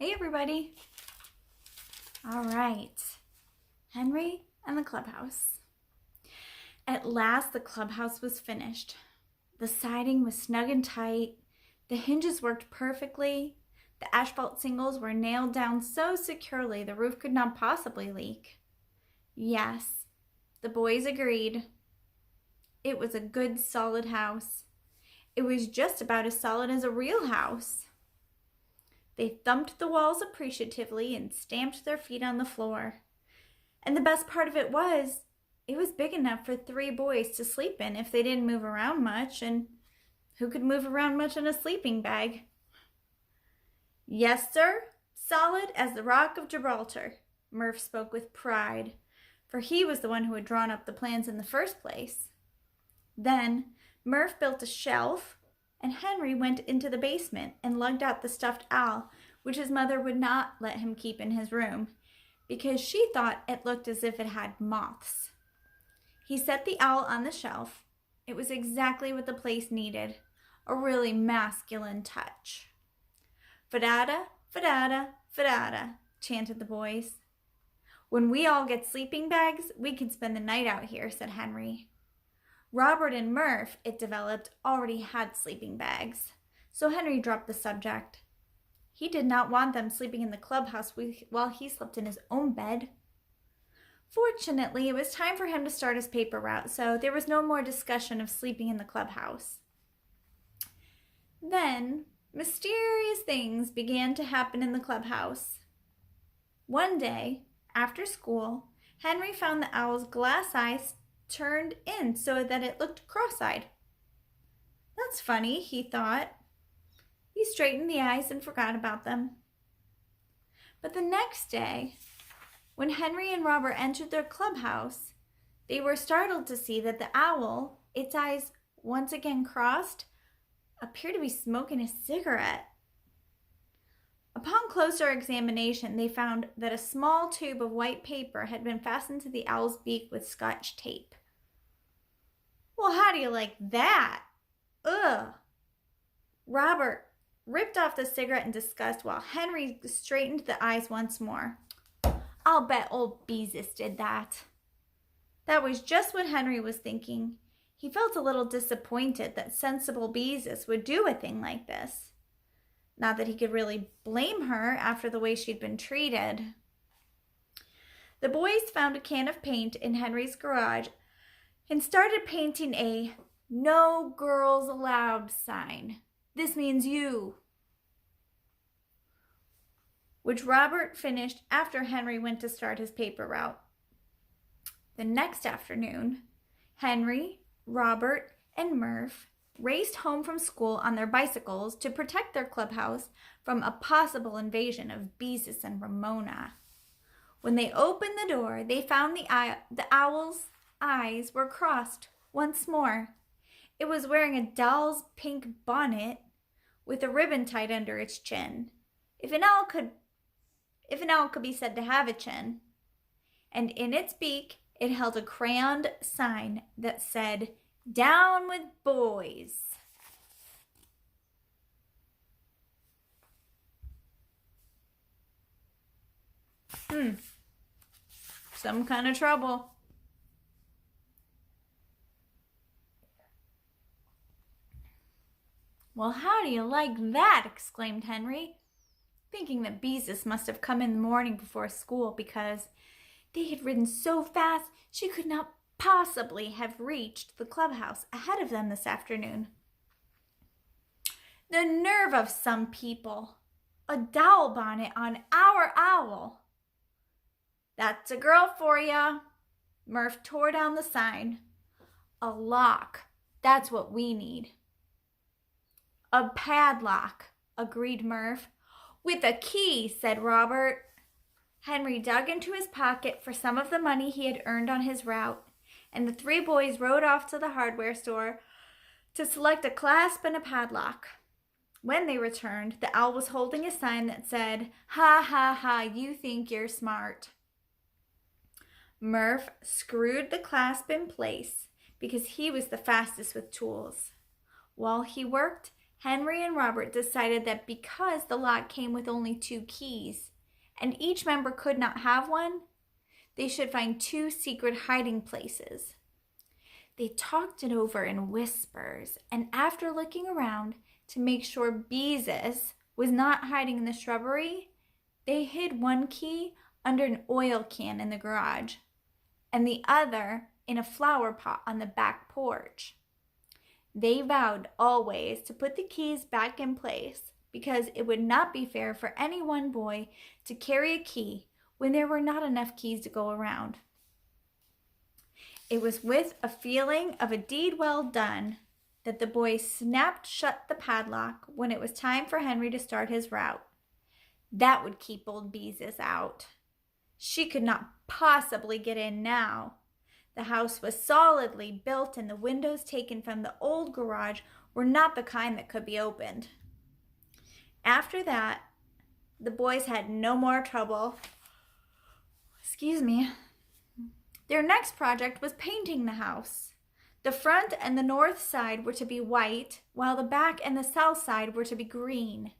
Hey everybody. All right. Henry and the clubhouse. At last the clubhouse was finished. The siding was snug and tight. The hinges worked perfectly. The asphalt shingles were nailed down so securely the roof could not possibly leak. Yes, the boys agreed. It was a good, solid house. It was just about as solid as a real house. They thumped the walls appreciatively and stamped their feet on the floor. And the best part of it was big enough for 3 boys to sleep in if they didn't move around much, and who could move around much in a sleeping bag? Yes, sir, solid as the Rock of Gibraltar, Murph spoke with pride, for he was the one who had drawn up the plans in the first place. Then Murph built a shelf, and Henry went into the basement and lugged out the stuffed owl, which his mother would not let him keep in his room, because she thought it looked as if it had moths. He set the owl on the shelf. It was exactly what the place needed, a really masculine touch. Fadada, fadada, fadada, chanted the boys. When we all get sleeping bags, we can spend the night out here, said Henry. Robert and Murph, it developed, already had sleeping bags, so Henry dropped the subject. He did not want them sleeping in the clubhouse while he slept in his own bed. Fortunately, it was time for him to start his paper route, so there was no more discussion of sleeping in the clubhouse. Then, mysterious things began to happen in the clubhouse. One day, after school, Henry found the owl's glass eyes turned in so that it looked cross-eyed. That's funny, he thought. He straightened the eyes and forgot about them. But the next day, when Henry and Robert entered their clubhouse, they were startled to see that the owl, its eyes once again crossed, appeared to be smoking a cigarette. Upon closer examination, they found that a small tube of white paper had been fastened to the owl's beak with Scotch tape. Well, how do you like that? Ugh! Robert ripped off the cigarette in disgust while Henry straightened the eyes once more. I'll bet old Beezus did that. That was just what Henry was thinking. He felt a little disappointed that sensible Beezus would do a thing like this. Not that he could really blame her after the way she'd been treated. The boys found a can of paint in Henry's garage and started painting a "No Girls Allowed" sign. This means you. Which Robert finished after Henry went to start his paper route. The next afternoon, Henry, Robert, and Murph raced home from school on their bicycles to protect their clubhouse from a possible invasion of Beezus and Ramona. When they opened the door, they found the owl's eyes were crossed once more. It was wearing a doll's pink bonnet with a ribbon tied under its chin, if an owl could be said to have a chin. And in its beak, it held a crayoned sign that said, "Down with boys." Some kind of trouble. Well, how do you like that? Exclaimed Henry, thinking that Beezus must have come in the morning before school because they had ridden so fast she could not possibly have reached the clubhouse ahead of them this afternoon. The nerve of some people! A dowel bonnet on our owl! That's a girl for ya! Murph tore down the sign. A lock. That's what we need. A padlock, agreed Murph. With a key, said Robert. Henry dug into his pocket for some of the money he had earned on his route, and the 3 boys rode off to the hardware store to select a clasp and a padlock. When they returned, the owl was holding a sign that said, "Ha ha ha, you think you're smart." Murph screwed the clasp in place because he was the fastest with tools. While he worked, Henry and Robert decided that because the lock came with only 2 keys, and each member could not have one, they should find 2 secret hiding places. They talked it over in whispers, and after looking around to make sure Beezus was not hiding in the shrubbery, they hid one key under an oil can in the garage, and the other in a flower pot on the back porch. They vowed always to put the keys back in place because it would not be fair for any one boy to carry a key when there were not enough keys to go around. It was with a feeling of a deed well done that the boys snapped shut the padlock when it was time for Henry to start his route. That would keep old Beezus out. She could not possibly get in now. The house was solidly built and the windows taken from the old garage were not the kind that could be opened. After that, the boys had no more trouble. Their next project was painting the house. The front and the north side were to be white, while the back and the south side were to be green.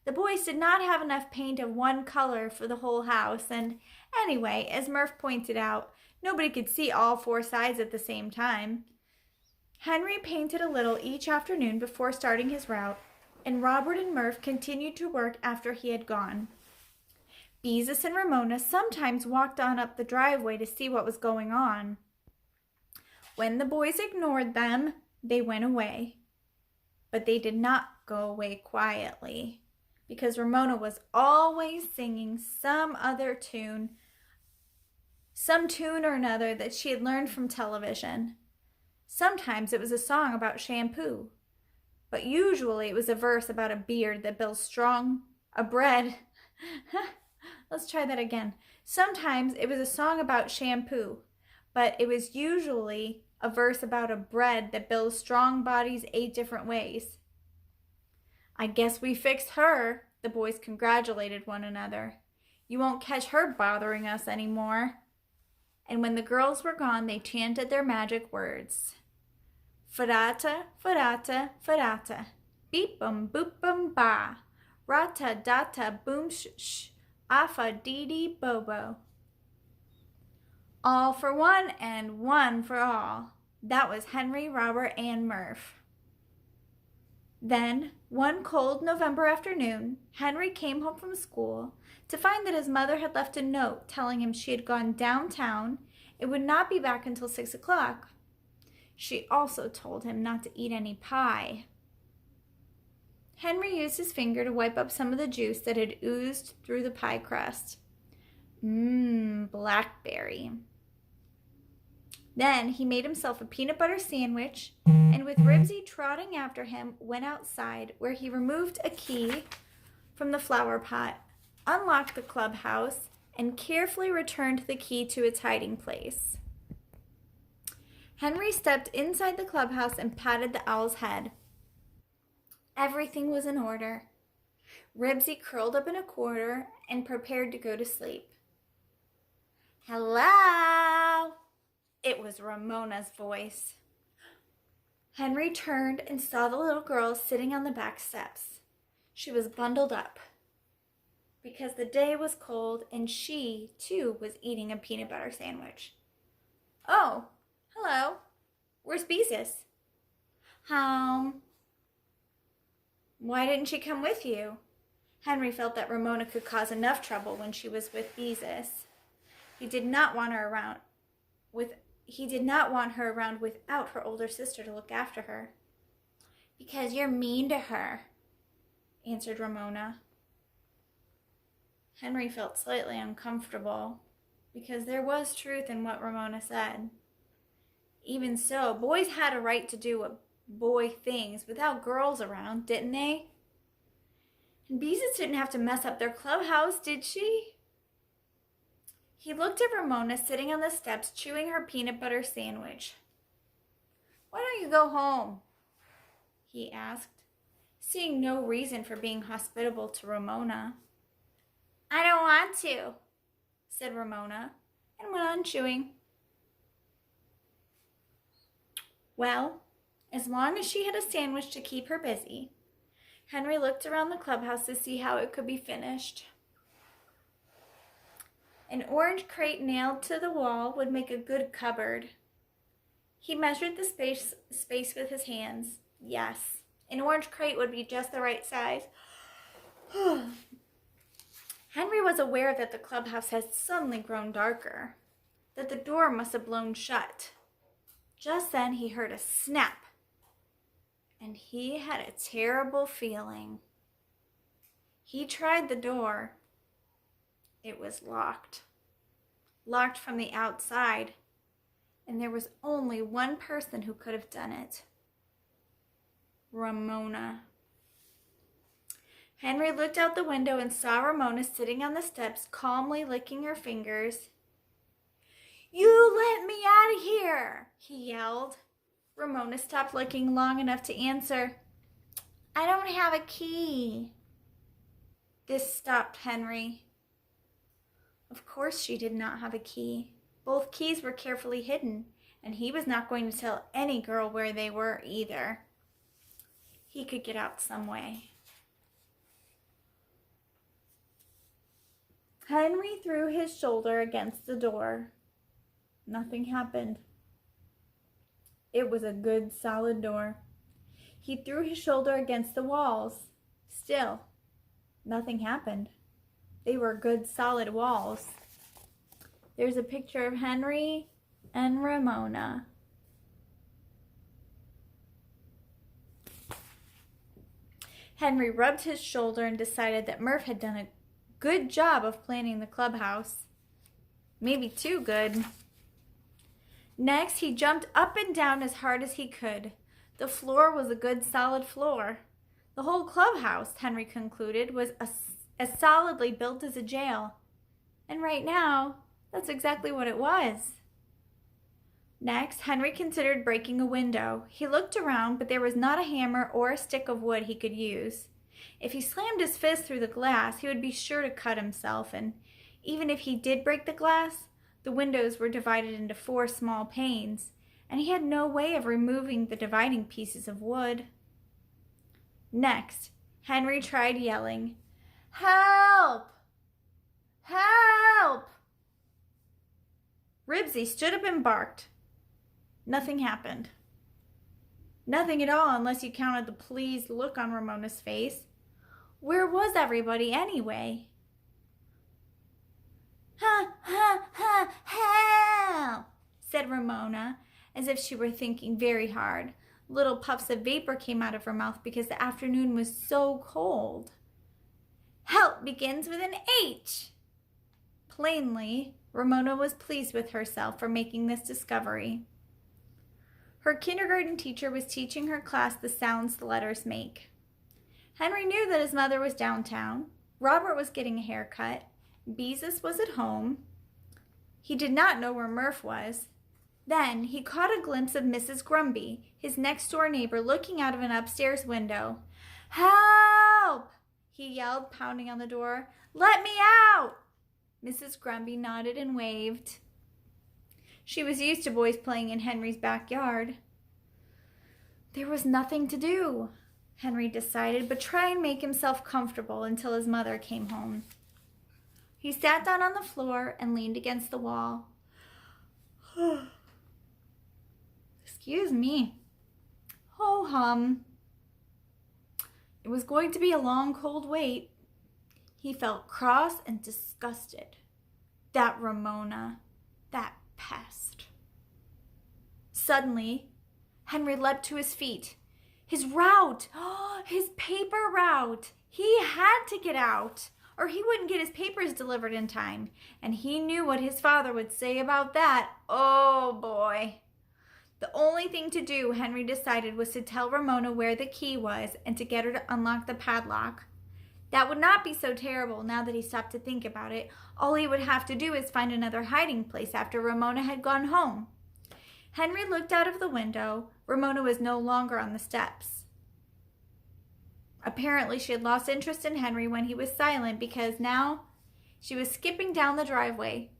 The boys did not have enough paint of one color for the whole house, and anyway, as Murph pointed out, nobody could see all 4 sides at the same time. Henry painted a little each afternoon before starting his route, and Robert and Murph continued to work after he had gone. Beezus and Ramona sometimes walked on up the driveway to see what was going on. When the boys ignored them, they went away. But they did not go away quietly, because Ramona was always singing some tune or another that she had learned from television. Sometimes it was a song about shampoo, but usually it was a verse about a beard that builds strong, a bread. Let's try that again. Sometimes it was a song about shampoo, but it was usually a verse about a bread that builds strong bodies 8 different ways. I guess we fixed her, the boys congratulated one another. You won't catch her bothering us anymore. And when the girls were gone, they chanted their magic words. Farata, farata, farata, beep bum boop bum ba, rata data boom sh sh, afa dee dee bobo. All for one and one for all. That was Henry, Robert, and Murph. Then, one cold November afternoon, Henry came home from school to find that his mother had left a note telling him she had gone downtown and would not be back until 6 o'clock. She also told him not to eat any pie. Henry used his finger to wipe up some of the juice that had oozed through the pie crust. Blackberry. Then he made himself a peanut butter sandwich, and with Ribsy trotting after him, went outside, where he removed a key from the flower pot, unlocked the clubhouse, and carefully returned the key to its hiding place. Henry stepped inside the clubhouse and patted the owl's head. Everything was in order. Ribsy curled up in a corner and prepared to go to sleep. "Hello!" It was Ramona's voice. Henry turned and saw the little girl sitting on the back steps. She was bundled up because the day was cold and she, too, was eating a peanut butter sandwich. "Oh, hello. Where's Beezus?" Why didn't she come with you?" Henry felt that Ramona could cause enough trouble when she was with Beezus. He did not want her around without her older sister to look after her. "Because you're mean to her," answered Ramona. Henry felt slightly uncomfortable because there was truth in what Ramona said. Even so, boys had a right to do boy things without girls around, didn't they? And Beezus didn't have to mess up their clubhouse, did she? He looked at Ramona sitting on the steps chewing her peanut butter sandwich. "Why don't you go home?" he asked, seeing no reason for being hospitable to Ramona. "I don't want to," said Ramona, and went on chewing. Well, as long as she had a sandwich to keep her busy, Henry looked around the clubhouse to see how it could be finished. An orange crate nailed to the wall would make a good cupboard. He measured the space with his hands. Yes, an orange crate would be just the right size. Henry was aware that the clubhouse had suddenly grown darker, that the door must have blown shut. Just then he heard a snap, and he had a terrible feeling. He tried the door. It was locked. Locked from the outside, and there was only one person who could have done it. Ramona. Henry looked out the window and saw Ramona sitting on the steps, calmly licking her fingers. "You let me out of here!" he yelled. Ramona stopped licking long enough to answer, "I don't have a key." This stopped Henry. Of course she did not have a key. Both keys were carefully hidden, and he was not going to tell any girl where they were either. He could get out some way. Henry threw his shoulder against the door. Nothing happened. It was a good, solid door. He threw his shoulder against the walls. Still, nothing happened. They were good, solid walls. There's a picture of Henry and Ramona. Henry rubbed his shoulder and decided that Murph had done a good job of planning the clubhouse. Maybe too good. Next, he jumped up and down as hard as he could. The floor was a good, solid floor. The whole clubhouse, Henry concluded, was as solidly built as a jail. And right now, that's exactly what it was. Next, Henry considered breaking a window. He looked around, but there was not a hammer or a stick of wood he could use. If he slammed his fist through the glass, he would be sure to cut himself, and even if he did break the glass, the windows were divided into 4 small panes, and he had no way of removing the dividing pieces of wood. Next, Henry tried yelling, "Help! Help!" Ribsy stood up and barked. Nothing happened. Nothing at all unless you counted the pleased look on Ramona's face. Where was everybody anyway? "Ha, ha, ha, help!" said Ramona, as if she were thinking very hard. Little puffs of vapor came out of her mouth because the afternoon was so cold. "Help begins with an H." Plainly, Ramona was pleased with herself for making this discovery. Her kindergarten teacher was teaching her class the sounds the letters make. Henry knew that his mother was downtown. Robert was getting a haircut. Beezus was at home. He did not know where Murph was. Then he caught a glimpse of Mrs. Grumby, his next-door neighbor, looking out of an upstairs window. "Help!" he yelled, pounding on the door. "Let me out!" Mrs. Grumby nodded and waved. She was used to boys playing in Henry's backyard. There was nothing to do, Henry decided, but try and make himself comfortable until his mother came home. He sat down on the floor and leaned against the wall. Excuse me. Ho-hum. It was going to be a long, cold wait. He felt cross and disgusted. That Ramona, that pest. Suddenly, Henry leapt to his feet. His route! His paper route! He had to get out, or he wouldn't get his papers delivered in time. And he knew what his father would say about that. Oh, boy. The only thing to do, Henry decided, was to tell Ramona where the key was and to get her to unlock the padlock. That would not be so terrible now that he stopped to think about it. All he would have to do is find another hiding place after Ramona had gone home. Henry looked out of the window. Ramona was no longer on the steps. Apparently, she had lost interest in Henry when he was silent because now she was skipping down the driveway.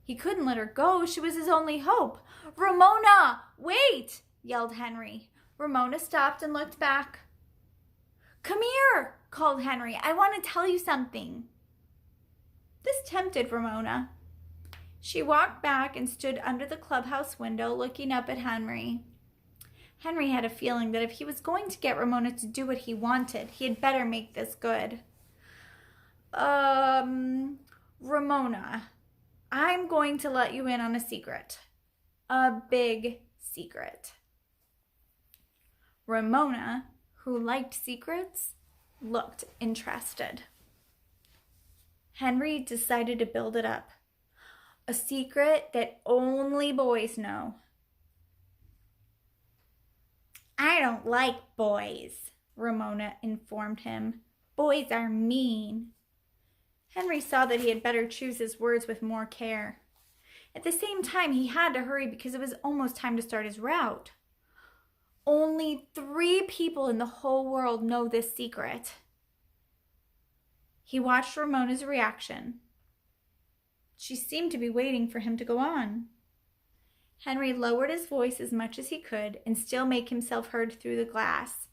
He couldn't let her go. She was his only hope. "Ramona, wait!" yelled Henry. Ramona stopped and looked back. "Come here," called Henry. "I want to tell you something." This tempted Ramona. She walked back and stood under the clubhouse window looking up at Henry. Henry had a feeling that if he was going to get Ramona to do what he wanted, he had better make this good. Ramona, I'm going to let you in on a secret. A big secret." Ramona, who liked secrets, looked interested. Henry decided to build it up. A secret that only boys know. "I don't like boys," Ramona informed him. "Boys are mean." Henry saw that he had better choose his words with more care. At the same time, he had to hurry because it was almost time to start his route. Only 3 people in the whole world know this secret. He watched Ramona's reaction. She seemed to be waiting for him to go on. Henry lowered his voice as much as he could and still make himself heard through the glass.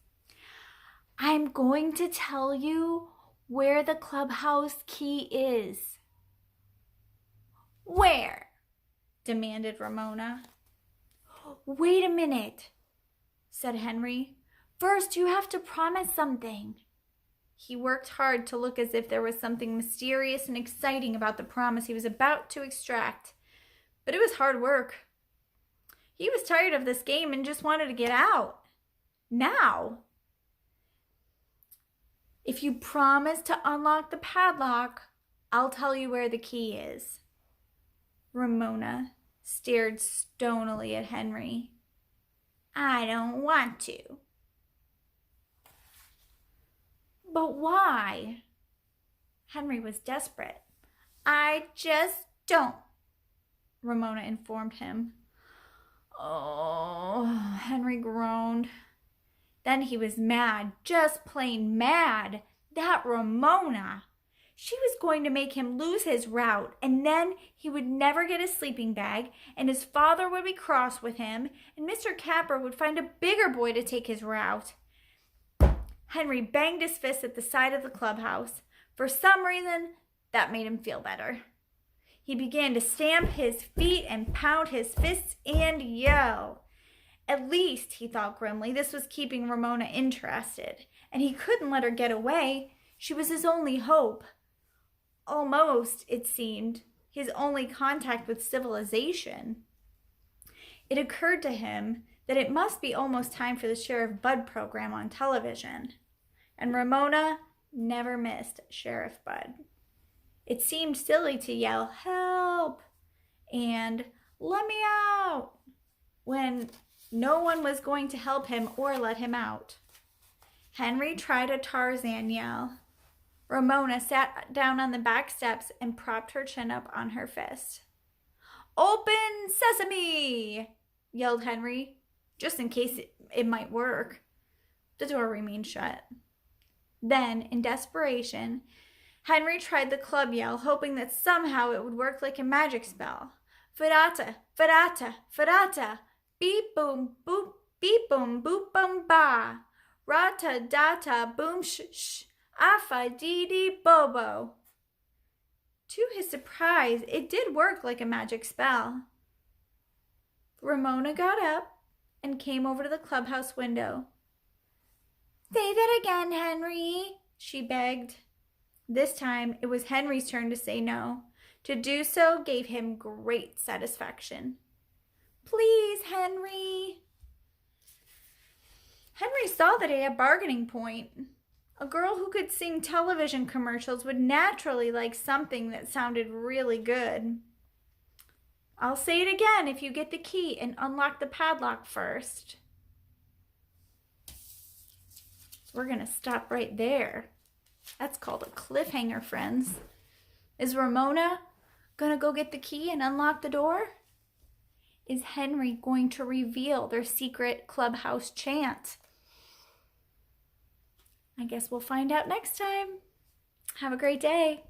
"I'm going to tell you where the clubhouse key is." "Where?" demanded Ramona. "Wait a minute," said Henry. "First, you have to promise something." He worked hard to look as if there was something mysterious and exciting about the promise he was about to extract, but it was hard work. He was tired of this game and just wanted to get out. Now. "If you promise to unlock the padlock, I'll tell you where the key is." Ramona stared stonily at Henry. "I don't want to." "But why?" Henry was desperate. "I just don't," Ramona informed him. "Oh," Henry groaned. Then he was mad, just plain mad. That Ramona! She was going to make him lose his route, and then he would never get a sleeping bag, and his father would be cross with him, and Mr. Capper would find a bigger boy to take his route. Henry banged his fist at the side of the clubhouse. For some reason, that made him feel better. He began to stamp his feet and pound his fists and yell. At least, he thought grimly, this was keeping Ramona interested, and he couldn't let her get away. She was his only hope. Almost, it seemed, his only contact with civilization. It occurred to him that it must be almost time for the Sheriff Bud program on television. And Ramona never missed Sheriff Bud. It seemed silly to yell, "Help!" and "Let me out!" when no one was going to help him or let him out. Henry tried a Tarzan yell. Ramona sat down on the back steps and propped her chin up on her fist. "Open sesame!" yelled Henry, just in case it might work. The door remained shut. Then, in desperation, Henry tried the club yell, hoping that somehow it would work like a magic spell. "Ferrata, ferrata, ferrata, beep boom boop, beep boom boop bum ba, rata data boom sh sh, afa dee dee bobo." To his surprise, it did work like a magic spell. Ramona got up and came over to the clubhouse window. "Say that again, Henry," she begged. This time, it was Henry's turn to say no. To do so gave him great satisfaction. "Please, Henry." Henry saw that he had a bargaining point. A girl who could sing television commercials would naturally like something that sounded really good. "I'll say it again if you get the key and unlock the padlock first." We're going to stop right there. That's called a cliffhanger, friends. Is Ramona going to go get the key and unlock the door? Is Henry going to reveal their secret clubhouse chant? I guess we'll find out next time. Have a great day.